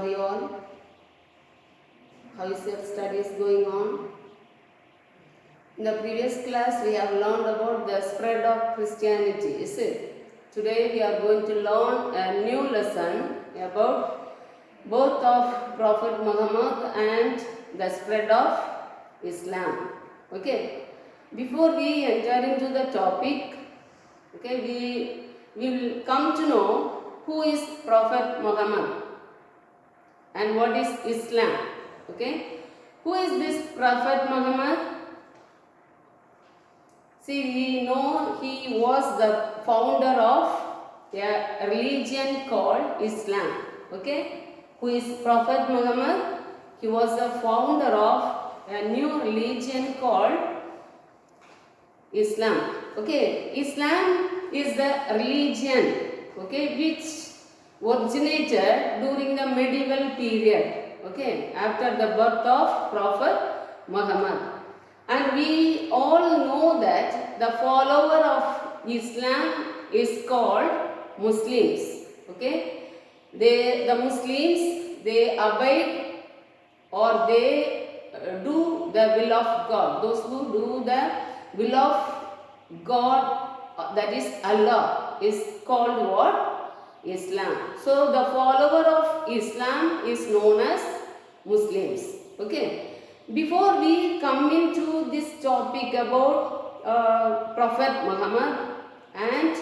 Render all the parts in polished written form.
are you all? How is your studies going on? In the previous class, we have learned about the spread of Christianity, is it? Today, we are going to learn a new lesson about both of Prophet Muhammad and the spread of Islam. Okay. Before we enter into the topic, okay, we will come to know who is Prophet Muhammad and what is Islam. Okay. Who is this Prophet Muhammad? See, we know he was the founder of a religion called Islam. Okay. Who is Prophet Muhammad? He was the founder of a new religion called Islam. Okay. Islam is the religion, okay, which originated during the medieval period, okay, after the birth of Prophet Muhammad. And we all know that the follower of Islam is called Muslims. Okay, the Muslims, they abide or they do the will of God. Those who do the will of God, that is Allah, is called what? Islam. So the follower of Islam is known as Muslims. Okay. Before we come into this topic about Prophet Muhammad and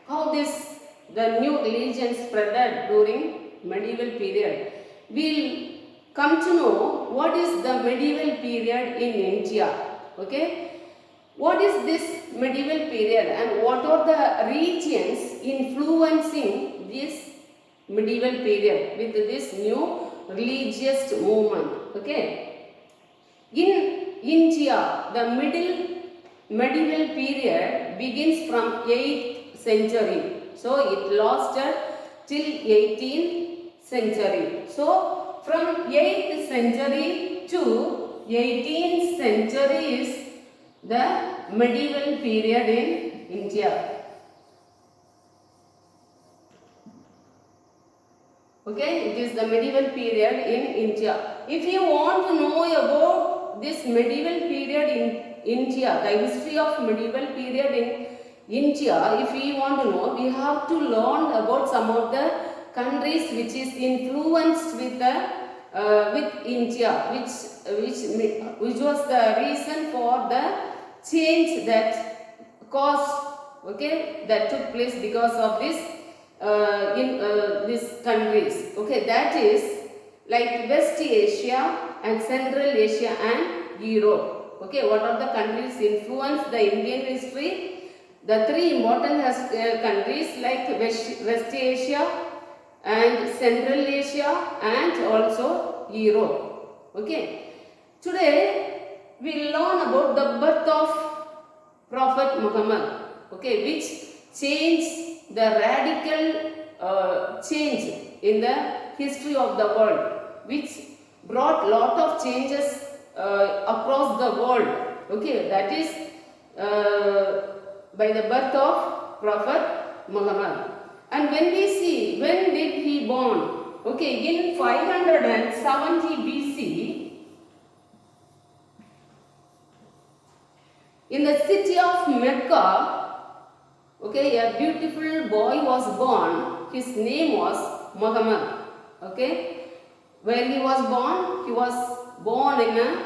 how the new religion spread during medieval period, we'll come to know what is the medieval period in India. Okay. What is this medieval period and what are the regions influencing this medieval period with this new religious movement? Okay. In India, the medieval period begins from 8th century. So it lasted till 18th century. So from 8th century to 18th century is the medieval period in India. Okay, it is the medieval period in India. If you want to know about this medieval period in India, the history of medieval period in India, if we want to know, we have to learn about some of the countries which is influenced with India, which was the reason for the change that caused, okay, that took place because of this these countries. Okay, that is like West Asia and Central Asia and Europe. Okay, what are the countries influenced the Indian history? The three important countries like West Asia and Central Asia and also Europe. Okay, today we learn about the birth of Prophet Muhammad. Okay, which changed the radical change in the history of the world, which brought lot of changes across the world. Okay, that is by the birth of Prophet Muhammad. And when we see, when did he born? Okay, in 570 BC, in the city of Mecca, okay, a beautiful boy was born. His name was Muhammad. Okay, where he was born? He was born in a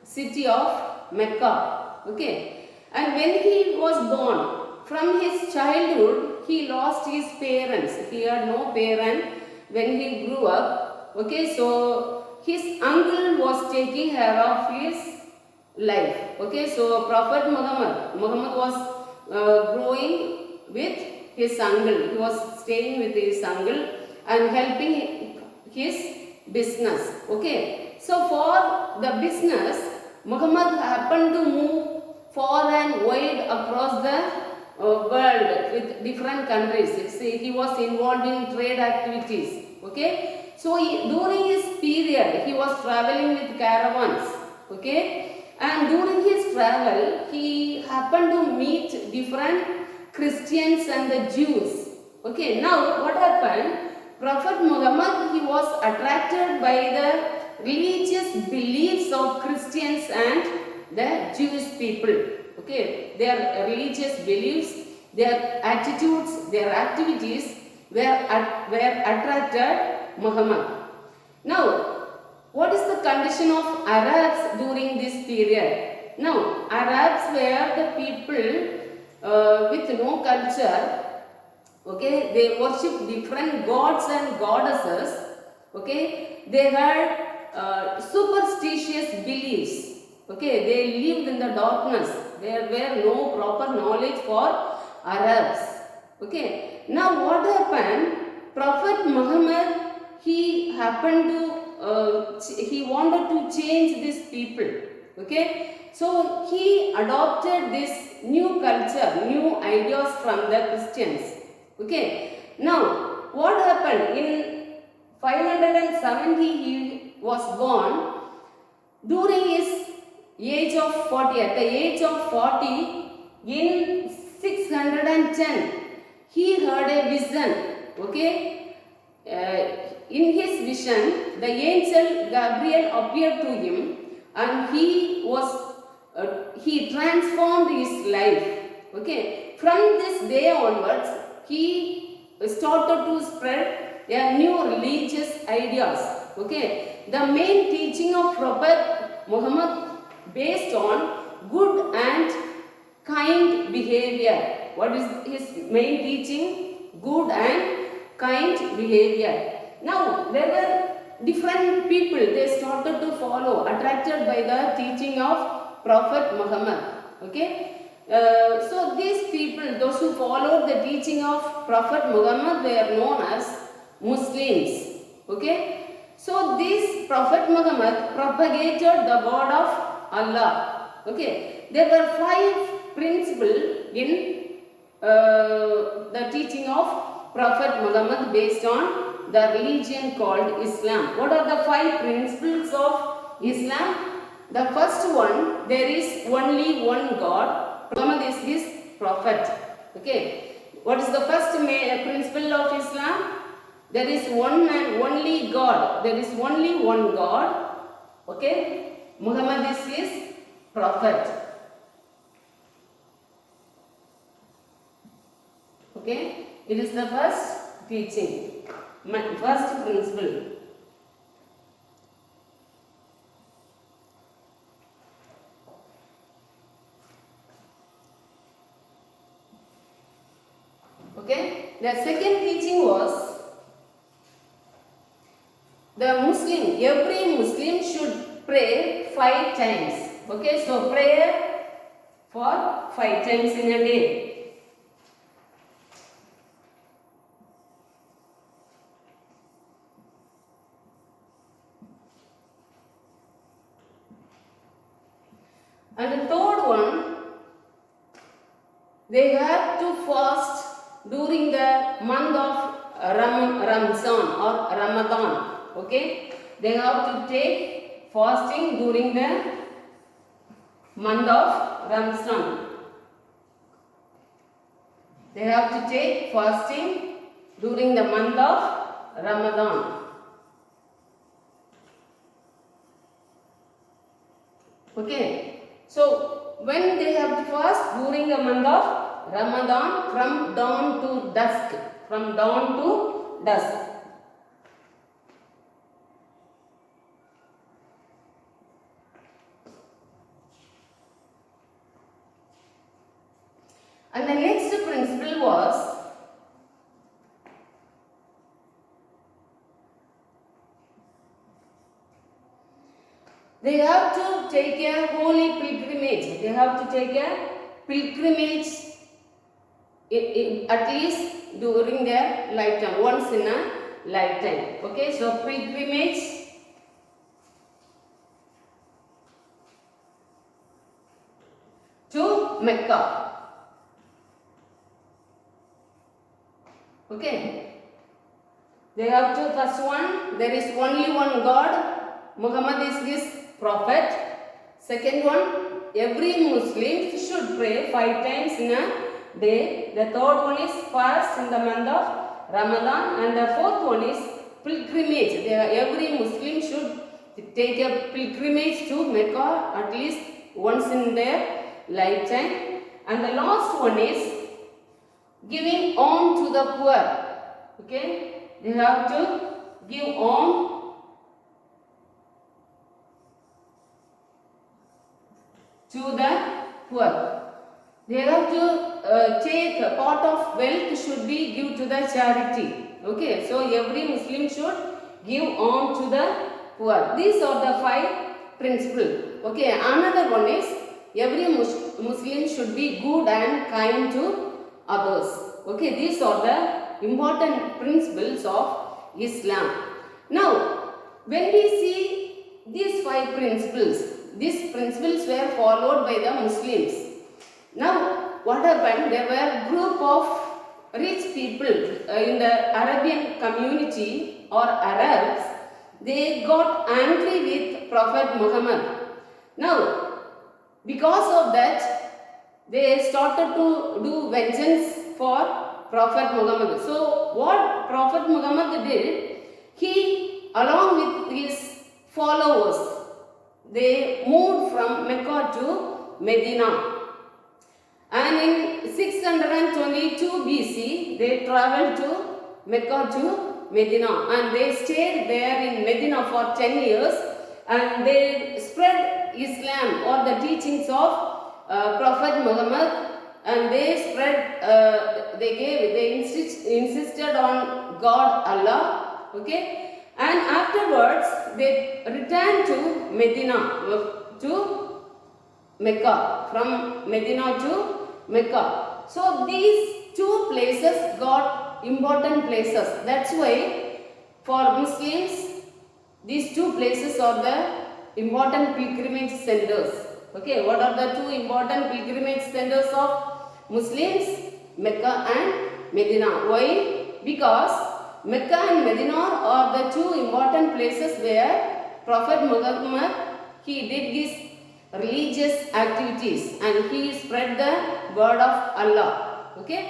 city of Mecca. Okay, and when he was born, from his childhood, he lost his parents. He had no parent when he grew up. Okay, so his uncle was taking care of his life. Okay, so Prophet Muhammad was growing with his uncle. He was staying with his uncle and helping his business. Okay, so for the business, Muhammad happened to move far and wide across the world with different countries. See, he was involved in trade activities. Okay, so during his period, he was traveling with caravans. Okay, and during his travel, he happened to meet different Christians and the Jews. Okay, now what happened? Prophet Muhammad, he was attracted by the religious beliefs of Christians and the Jewish people. Okay, their religious beliefs, their attitudes, their activities were attracted Muhammad. Now, what is the condition of Arabs during this period? Now, Arabs were the people with no culture. Okay, they worship different gods and goddesses. Okay, they had superstitious beliefs. Okay, they lived in the darkness. There were no proper knowledge for Arabs. Okay, now what happened? Prophet Muhammad, he wanted to change these people. Okay, so he adopted this new culture, new ideas from the Christians. Okay, now what happened? In 570 he was born. During his age of 40, at the age of 40, in 610, he heard a vision. Okay, in his vision, the angel Gabriel appeared to him, and he transformed his life. Okay, from this day onwards, he started to spread a new religious ideas. Okay, the main teaching of Prophet Muhammad based on good and kind behavior. What is his main teaching? Good and kind behavior. Now, there were different people, they started to follow, attracted by the teaching of Prophet Muhammad. Okay. So these people, those who followed the teaching of Prophet Muhammad, were known as Muslims. Okay. So this Prophet Muhammad propagated the word of Allah. Okay. There were 5 principles in the teaching of Prophet Muhammad based on the religion called Islam. What are the 5 principles of Islam? The first one, there is only one God. Muhammad is his prophet. Okay. What is the first principle of Islam? There is one and only God. There is only one God. Okay. Muhammad is his prophet. Okay. It is the first teaching. First principle. Okay. The second teaching was every Muslim should pray 5 times. Okay. So prayer for 5 times in a day. And the third one, they have to fast during the month of Ramzan or Ramadan. Okay, they have to take fasting during the month of Ramzan. They have to take fasting during the month of Ramadan. Okay. So, when they have to fast during the month of Ramadan from dawn to dusk. From dawn to dusk. And the next principle was they have to take a holy pilgrimage. They have to take a pilgrimage at least during their lifetime, once in a lifetime. Okay, so pilgrimage to Mecca. Okay, they have to, first one, there is only one God. Muhammad is his prophet. Second one, every Muslim should pray 5 times in a day. The third one is fast in the month of Ramadan, and the fourth one is pilgrimage. Every Muslim should take a pilgrimage to Mecca at least once in their lifetime. And the last one is giving alms to the poor. Okay, they have to give alms to the poor. They have to take a part of wealth should be give to the charity. Okay, so every Muslim should give alms to the poor. These are the 5 principles. Okay, another one is every Muslim should be good and kind to others. Okay, these are the important principles of Islam. Now, when we see these 5 principles, these principles were followed by the Muslims. Now, what happened? There were group of rich people in the Arabian community or Arabs. They got angry with Prophet Muhammad. Now, because of that, they started to do vengeance for Prophet Muhammad. So, what Prophet Muhammad did, he along with his followers, they moved from Mecca to Medina. And in 622 BC, they traveled to Mecca to Medina, and they stayed there in Medina for 10 years, and they spread Islam or the teachings of Prophet Muhammad, and they spread, they insisted on God Allah, okay, and afterwards they returned to Medina, to Mecca, from Medina to Mecca. So these 2 places got important places. That's why for Muslims, these 2 places are the important pilgrimage centers. Okay, what are the 2 important pilgrimage centers of Muslims? Mecca and Medina. Why? Because Mecca and Medina are the 2 important places where Prophet Muhammad, he did his religious activities and he spread the word of Allah. Okay,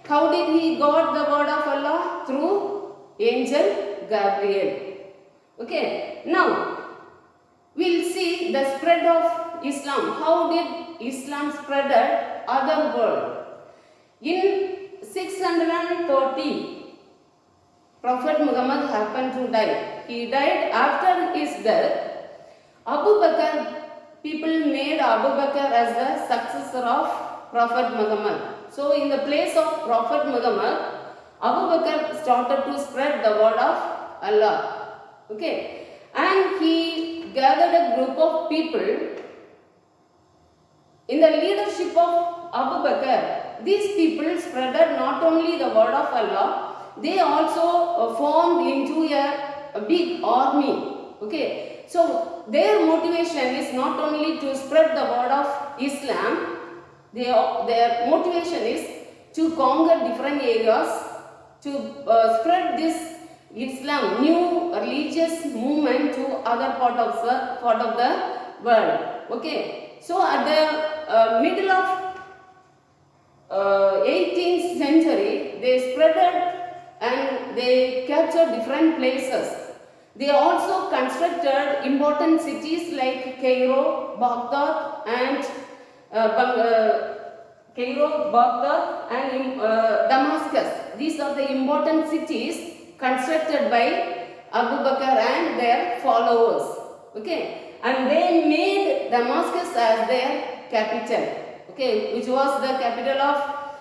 how did he got the word of Allah? Through angel Gabriel. Okay, now we'll see the spread of Islam. How did Islam spread at other world? In 630, Prophet Muhammad happened to die. He died. After his death, Abu Bakr, people made Abu Bakr as the successor of Prophet Muhammad. So in the place of Prophet Muhammad, Abu Bakr started to spread the word of Allah. Okay, and he gathered a group of people in the leadership of Abu Bakr. These people spreaded not only the word of Allah, they also formed into a big army. Okay, so their motivation is not only to spread the word of Islam, their motivation is to conquer different areas, to spread this Islam, new religious movement to other part of the world. Okay, so at the middle of 18th century, they spreaded and they captured different places. They also constructed important cities like Cairo, Baghdad and Damascus. These are the important cities constructed by Abu Bakr and their followers. Okay, and they made Damascus as their capital. Okay, which was the capital of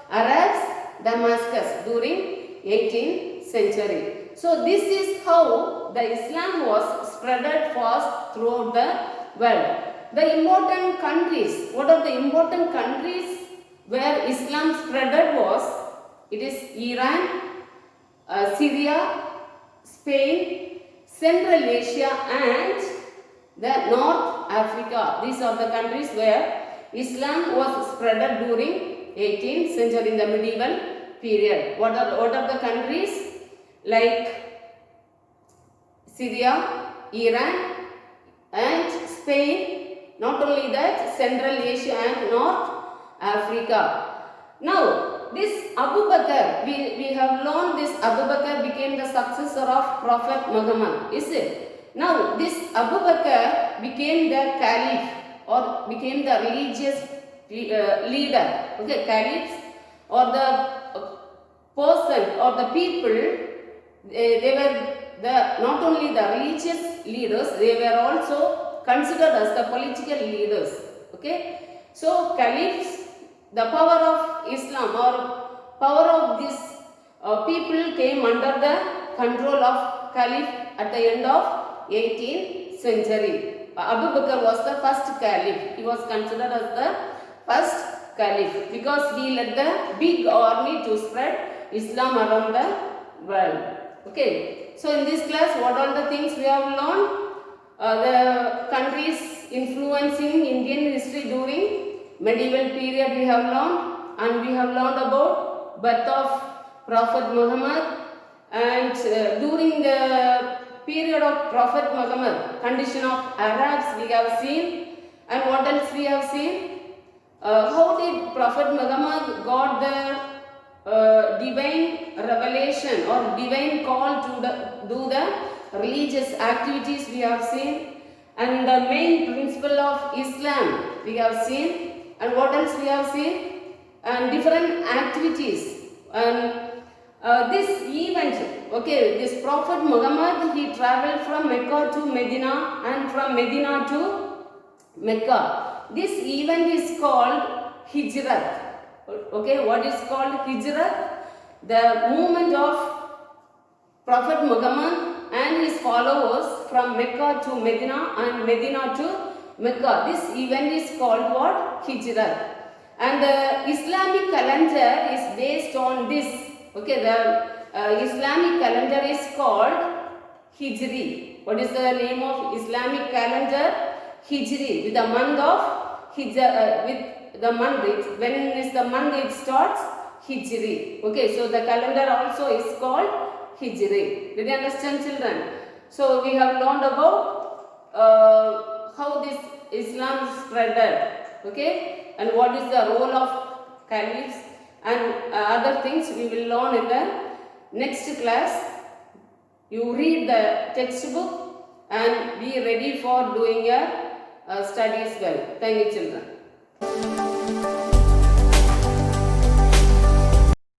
Arabs, Damascus, during 18th century. So this is how the Islam was spreaded fast throughout the world. The important countries, what are the important countries where Islam spreaded was, it is Iran, Syria, Spain, Central Asia and the North Africa. These are the countries where Islam was spreaded during 18th century in the medieval period. What are the countries? Like Syria, Iran and Spain, not only that, Central Asia and North Africa. Now, this Abu Bakr, we have learned this Abu Bakr became the successor of Prophet Muhammad, is it? Now, this Abu Bakr became the caliph or became the religious leader. Okay, caliphs or the person or the people, they were not only the religious leaders, they were also considered as the political leaders. Okay, so caliphs, the power of Islam or power of these people came under the control of caliph at the end of 18th century. Abu Bakr was the first caliph. He was considered as the first caliph because he led the big army to spread Islam around the world. Okay, so in this class, what are the things we have learned? The countries influencing Indian history during medieval period we have learned, and we have learned about birth of Prophet Muhammad, and during the period of Prophet Muhammad, condition of Arabs we have seen, and what else we have seen? How did Prophet Muhammad got the divine revelation or divine call to do the religious activities we have seen, and the main principle of Islam we have seen, and what else we have seen, and different activities. And this event, okay, this Prophet Muhammad, he traveled from Mecca to Medina and from Medina to Mecca. This event is called Hijrat. Okay, what is called Hijrat? The movement of Prophet Muhammad and his followers from Mecca to Medina and Medina to Mecca. This event is called what? Hijrat. And the Islamic calendar is based on this. Okay, the Islamic calendar is called Hijri. What is the name of Islamic calendar? Hijri. With the month of Hijr, with the month, when is the month it starts? Hijri. Okay, so the calendar also is called Hijri. Did you understand, children? So we have learned about how this Islam spreaded. Okay, and what is the role of caliphs, and other things we will learn in the next class. You read the textbook and be ready for doing your studies well. Thank you, children.